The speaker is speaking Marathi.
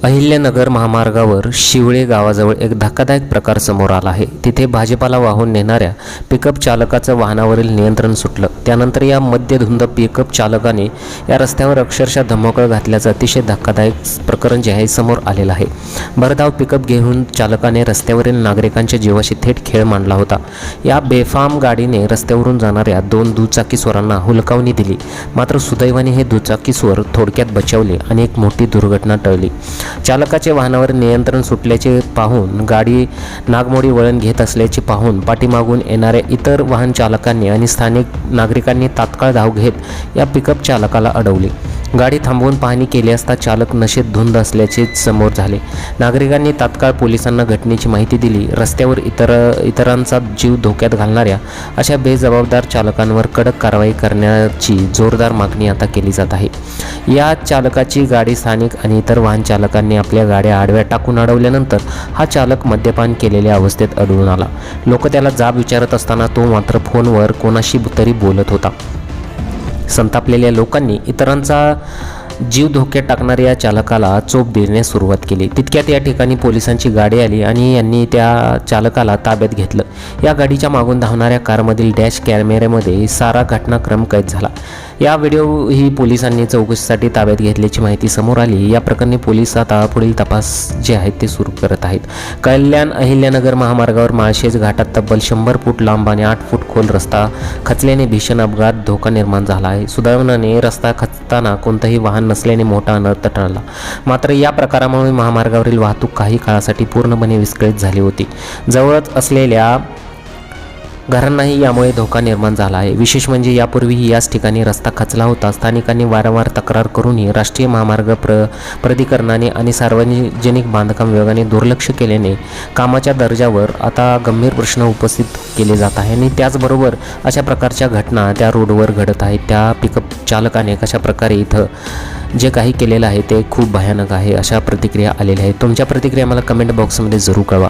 अहिल्यानगर महामार्गावर शिवळे गावाजवळ एक धक्कादायक प्रकार समोर आला आहे। तिथे भाजीपाला वाहून नेणाऱ्या पिकअप चालकाचं वाहनावरील नियंत्रण सुटलं। त्यानंतर या मद्यधुंद पिकअप चालकाने या रस्त्यावर अक्षरशः धम्मकळ घातल्याचं अतिशय धक्कादायक प्रकरण जे आहे समोर आलेलं आहे। भरधाव पिकअप घेऊन चालकाने रस्त्यावरील नागरिकांच्या जीवाशी थेट खेळ मांडला होता। या बेफाम गाडीने रस्त्यावरून जाणाऱ्या 2 दुचाकीस्वारांना हुलकावणी दिली, मात्र सुदैवाने हे दुचाकीस्वार थोडक्यात बचावले आणि एक मोठी दुर्घटना टळली। चालकाचे वाहनावर नियंत्रण सुटल्याचे पाहून गाडी नागमोडी वळण घेत असल्याचे पाहून पाठीमागून येणाऱ्या इतर वाहन चालकांनी आणि स्थानिक नागरिकांनी तात्काळ धाव घेत या पिकअप चालकाला अडवले। गाडी थांबवून पाहणी केली असता चालक नशेत धुंद असल्याचे समोर झाले। नागरिकांनी तात्काळ पोलिसांना घटनेची माहिती दिली। रस्त्यावर इतरांचा जीव धोक्यात घालणाऱ्या अशा बेजबाबदार चालकांवर कडक कारवाई करण्याची जोरदार मागणी आता केली जात आहे। या चालकाची गाडी स्थानिक आणि इतर वाहन चालकांनी आपल्या गाड्या आडव्या टाकून अडवल्यानंतर हा चालक मद्यपान केलेल्या अवस्थेत आढळून आला। लोक त्याला जाब विचारत असताना तो मात्र फोनवर कोणाशी तरी बोलत होता। संतापलेल्या लोकांनी इतरांचा जीव धोक्यात टाकणाऱ्या या चालकाला चोप देण्यास सुरुवात केली। तितक्यात या ठिकाणी पोलिसांची गाडी आली आणि यांनी त्या चालकाला ताब्यात घेतलं। या गाडीच्या मागून धावणाऱ्या कारमधील डॅश कॅमेऱ्यामध्ये सारा घटनाक्रम कैद झाला। या व्हिडिओ ही पोलिसांनी चौकशीसाठी ताब्यात घेतल्याची माहिती समोर आली। या प्रकरणी पोलीस आता पुढील तपास जे आहेत ते सुरू करत आहेत। कल्याण अहिल्यानगर महामार्गावर माळशेज घाटात तब्बल 100 फूट लांब आणि 8 फूट खोल रस्ता खचल्याने भीषण अपघात धोका निर्माण झाला आहे। सुदैवाने रस्ता खचताना कोणतंही वाहन नसल्याने मोठा अनर्थ टळला, मात्र या प्रकारामुळे महामार्गावरील वाहतूक काही काळासाठी पूर्णपणे विस्कळीत झाली होती। जवळच असलेल्या घरांनाही यामुळे धोका निर्माण झाला आहे। विशेष म्हणजे यापूर्वीही याच ठिकाणी रस्ता खचला होता। स्थानिकांनी वारंवार तक्रार करूनही राष्ट्रीय महामार्ग प्राधिकरणाने आणि सार्वजनिक बांधकाम विभागाने दुर्लक्ष केल्याने कामाच्या दर्जावर आता गंभीर प्रश्न उपस्थित केले जात आहे आणि त्याचबरोबर अशा प्रकारच्या घटना त्या रोडवर घडत आहेत। त्या पिकअप चालकाने कशा प्रकारे इथं जे काही केलेलं आहे ते खूप भयानक आहे, अशा प्रतिक्रिया आलेल्या आहेत। तुमच्या प्रतिक्रिया मला कमेंट बॉक्समध्ये जरूर कळवा।